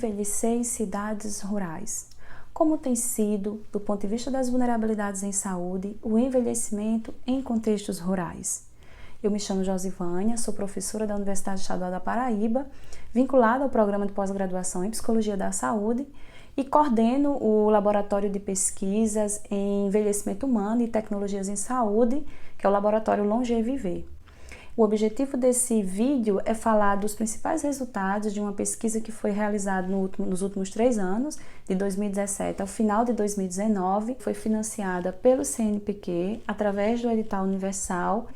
envelhecer em cidades rurais. Como tem sido, do ponto de vista das vulnerabilidades em saúde, o envelhecimento em contextos rurais? Eu me chamo Josivânia, sou professora da Universidade Estadual da Paraíba, vinculada ao programa de pós-graduação em Psicologia da Saúde e coordeno o Laboratório de Pesquisas em Envelhecimento Humano e Tecnologias em Saúde, que é o Laboratório Longeviver. O objetivo desse vídeo é falar dos principais resultados de uma pesquisa que foi realizada nos últimos 3 anos, de 2017 ao final de 2019, foi financiada pelo CNPq através do edital universal,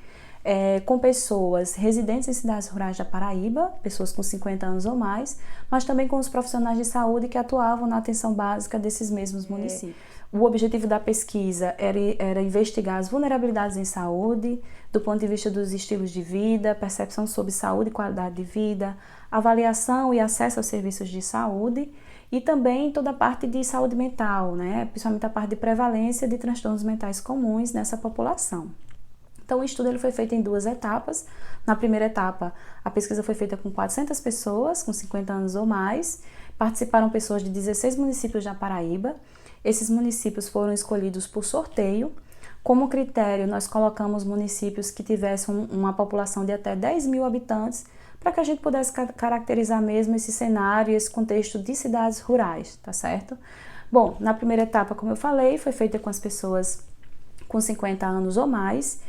com pessoas residentes em cidades rurais da Paraíba, pessoas com 50 anos ou mais, mas também com os profissionais de saúde que atuavam na atenção básica desses mesmos municípios. O objetivo da pesquisa era investigar as vulnerabilidades em saúde, do ponto de vista dos estilos de vida, percepção sobre saúde e qualidade de vida, avaliação e acesso aos serviços de saúde e também toda a parte de saúde mental, principalmente a parte de prevalência de transtornos mentais comuns nessa população. Então, o estudo ele foi feito em 2 etapas. Na primeira etapa, a pesquisa foi feita com 400 pessoas, com 50 anos ou mais. Participaram pessoas de 16 municípios da Paraíba. Esses municípios foram escolhidos por sorteio. Como critério, nós colocamos municípios que tivessem uma população de até 10 mil habitantes, para que a gente pudesse caracterizar mesmo esse cenário, esse contexto de cidades rurais, tá certo? Bom, na primeira etapa, como eu falei, foi feita com as pessoas com 50 anos ou mais.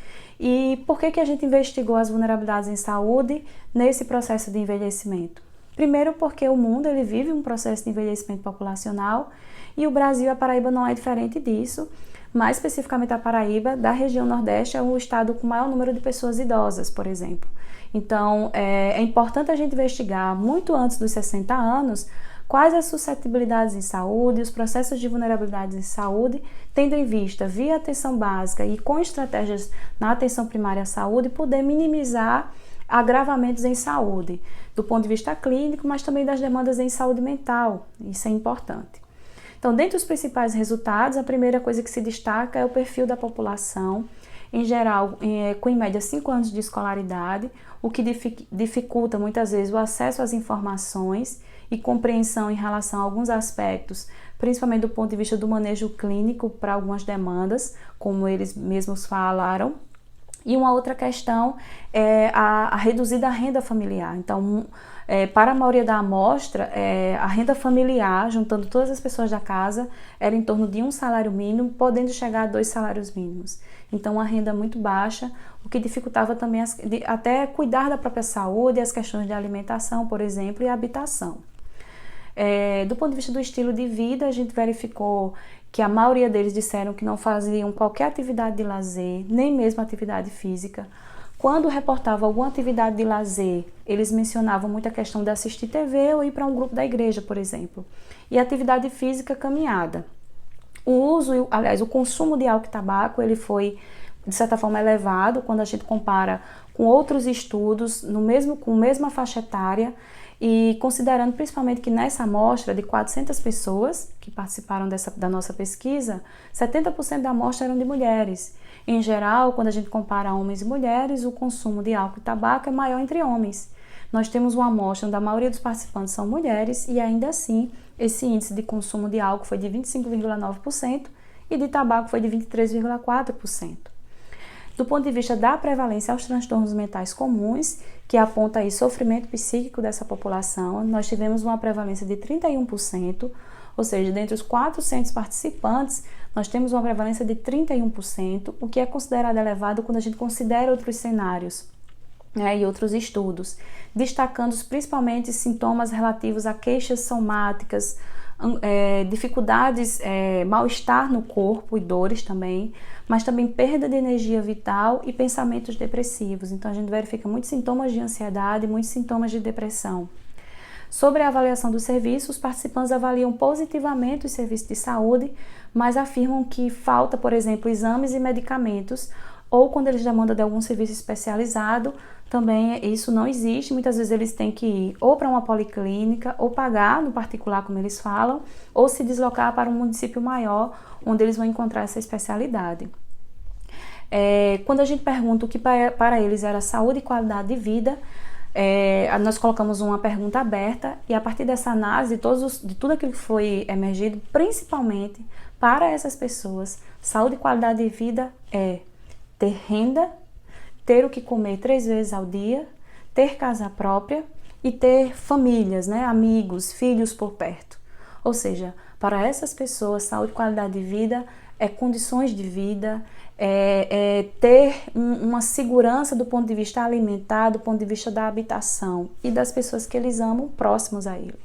E por que a gente investigou as vulnerabilidades em saúde nesse processo de envelhecimento? Primeiro porque o mundo ele vive um processo de envelhecimento populacional e o Brasil, a Paraíba, não é diferente disso. Mais especificamente a Paraíba, da região Nordeste, é o estado com maior número de pessoas idosas, por exemplo. Então, é importante a gente investigar muito antes dos 60 anos quais as suscetibilidades em saúde, os processos de vulnerabilidade em saúde, tendo em vista, via atenção básica e com estratégias na atenção primária à saúde, poder minimizar agravamentos em saúde, do ponto de vista clínico, mas também das demandas em saúde mental. Isso é importante. Então, dentre os principais resultados, a primeira coisa que se destaca é o perfil da população, em geral, com em média 5 anos de escolaridade, o que dificulta muitas vezes o acesso às informações e compreensão em relação a alguns aspectos, principalmente do ponto de vista do manejo clínico para algumas demandas, como eles mesmos falaram. E uma outra questão é a reduzida renda familiar. Então, para a maioria da amostra, a renda familiar, juntando todas as pessoas da casa, era em torno de 1 salário mínimo, podendo chegar a 2 salários mínimos. Então, uma renda muito baixa, o que dificultava também até cuidar da própria saúde, as questões de alimentação, por exemplo, e habitação. Do ponto de vista do estilo de vida, a gente verificou que a maioria deles disseram que não faziam qualquer atividade de lazer, nem mesmo atividade física. Quando reportavam alguma atividade de lazer, eles mencionavam muito a questão de assistir TV ou ir para um grupo da igreja, por exemplo. E atividade física, caminhada. O consumo de álcool e tabaco, ele foi, de certa forma, elevado quando a gente compara com outros estudos com a mesma faixa etária, e considerando principalmente que nessa amostra de 400 pessoas que participaram da nossa pesquisa, 70% da amostra eram de mulheres. Em geral, quando a gente compara homens e mulheres, o consumo de álcool e tabaco é maior entre homens. Nós temos uma amostra onde a maioria dos participantes são mulheres e ainda assim esse índice de consumo de álcool foi de 25,9% e de tabaco foi de 23,4%. Do ponto de vista da prevalência aos transtornos mentais comuns, que aponta aí sofrimento psíquico dessa população, nós tivemos uma prevalência de 31%, ou seja, dentre os 400 participantes, nós temos uma prevalência de 31%, o que é considerado elevado quando a gente considera outros cenários e outros estudos, destacando principalmente sintomas relativos a queixas somáticas, dificuldades, mal-estar no corpo e dores também, mas também perda de energia vital e pensamentos depressivos. Então, a gente verifica muitos sintomas de ansiedade, muitos sintomas de depressão. Sobre a avaliação do serviço, os participantes avaliam positivamente os serviços de saúde, mas afirmam que falta, por exemplo, exames e medicamentos, ou quando eles demandam de algum serviço especializado, também isso não existe. Muitas vezes eles têm que ir ou para uma policlínica, ou pagar no particular, como eles falam, ou se deslocar para um município maior, onde eles vão encontrar essa especialidade. Quando a gente pergunta o que para eles era saúde e qualidade de vida, Nós colocamos uma pergunta aberta e a partir dessa análise de tudo aquilo que foi emergido, principalmente para essas pessoas, saúde e qualidade de vida é ter renda, ter o que comer 3 vezes ao dia, ter casa própria e ter famílias, né, amigos, filhos por perto. Ou seja, para essas pessoas, saúde e qualidade de vida é condições de vida, ter uma segurança do ponto de vista alimentar, do ponto de vista da habitação e das pessoas que eles amam próximos a ele.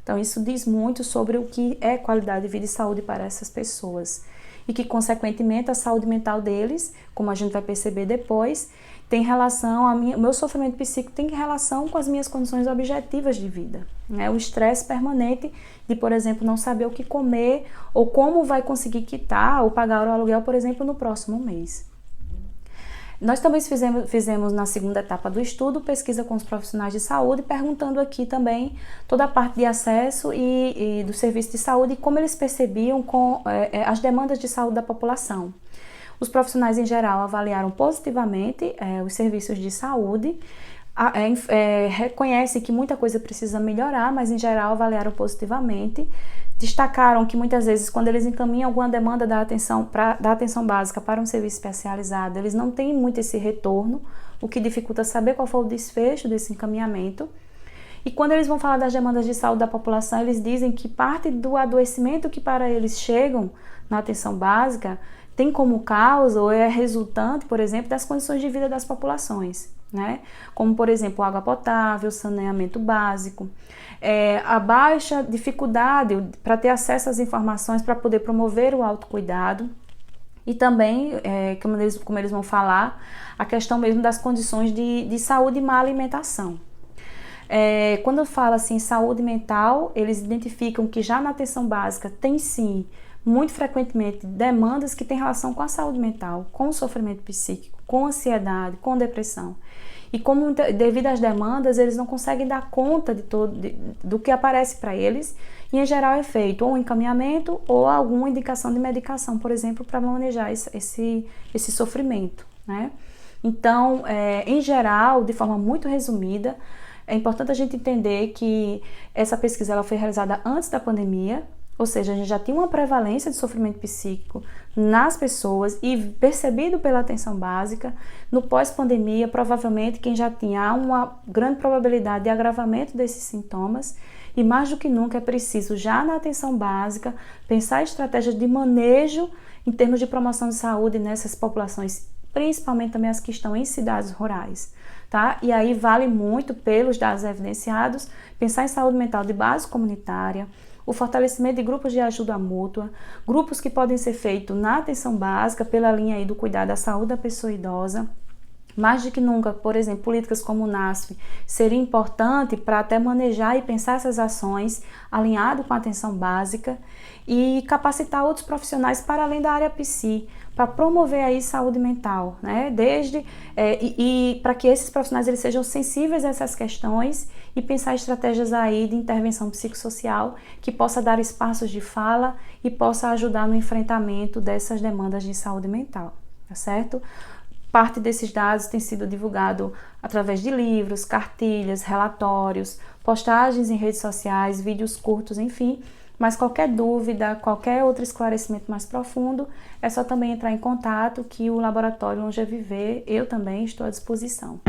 Então isso diz muito sobre o que é qualidade de vida e saúde para essas pessoas. E que, consequentemente, a saúde mental deles, como a gente vai perceber depois, tem relação, o meu sofrimento psíquico tem relação com as minhas condições objetivas de vida, né? O estresse permanente de, por exemplo, não saber o que comer ou como vai conseguir quitar ou pagar o aluguel, por exemplo, no próximo mês. Nós também fizemos na segunda etapa do estudo pesquisa com os profissionais de saúde, perguntando aqui também toda a parte de acesso e do serviço de saúde e como eles percebiam as demandas de saúde da população. Os profissionais em geral avaliaram positivamente os serviços de saúde, reconhecem que muita coisa precisa melhorar, mas em geral avaliaram positivamente. Destacaram que muitas vezes quando eles encaminham alguma demanda da atenção básica para um serviço especializado, eles não têm muito esse retorno, o que dificulta saber qual foi o desfecho desse encaminhamento. E quando eles vão falar das demandas de saúde da população, eles dizem que parte do adoecimento que para eles chegam na atenção básica tem como causa ou é resultante, por exemplo, das condições de vida das populações, né? Como, por exemplo, água potável, saneamento básico, a baixa dificuldade para ter acesso às informações para poder promover o autocuidado e também, como eles vão falar, a questão mesmo das condições de saúde e má alimentação. Quando fala assim saúde mental, eles identificam que já na atenção básica tem sim, muito frequentemente, demandas que têm relação com a saúde mental, com o sofrimento psíquico, com ansiedade, com depressão. E como devido às demandas, eles não conseguem dar conta do que aparece para eles e em geral é feito ou um encaminhamento ou alguma indicação de medicação, por exemplo, para manejar esse sofrimento, né? Então, em geral, de forma muito resumida, é importante a gente entender que essa pesquisa ela foi realizada antes da pandemia, ou seja, a gente já tinha uma prevalência de sofrimento psíquico nas pessoas e percebido pela atenção básica. No pós-pandemia, provavelmente quem já tinha uma grande probabilidade de agravamento desses sintomas e mais do que nunca é preciso, já na atenção básica, pensar em estratégias de manejo em termos de promoção de saúde nessas populações, principalmente também as que estão em cidades rurais. Tá? E aí vale muito, pelos dados evidenciados, pensar em saúde mental de base comunitária, o fortalecimento de grupos de ajuda mútua, grupos que podem ser feitos na atenção básica, pela linha aí do cuidado da saúde da pessoa idosa. Mais do que nunca, por exemplo, políticas como o NASF seria importante para até manejar e pensar essas ações alinhado com a atenção básica e capacitar outros profissionais para além da área psi, para promover aí saúde mental, né? Para que esses profissionais eles sejam sensíveis a essas questões e pensar estratégias aí de intervenção psicossocial que possa dar espaços de fala e possa ajudar no enfrentamento dessas demandas de saúde mental, tá certo? Parte desses dados tem sido divulgado através de livros, cartilhas, relatórios, postagens em redes sociais, vídeos curtos, enfim. Mas qualquer dúvida, qualquer outro esclarecimento mais profundo, é só também entrar em contato que o Laboratório Longeviver, eu também estou à disposição.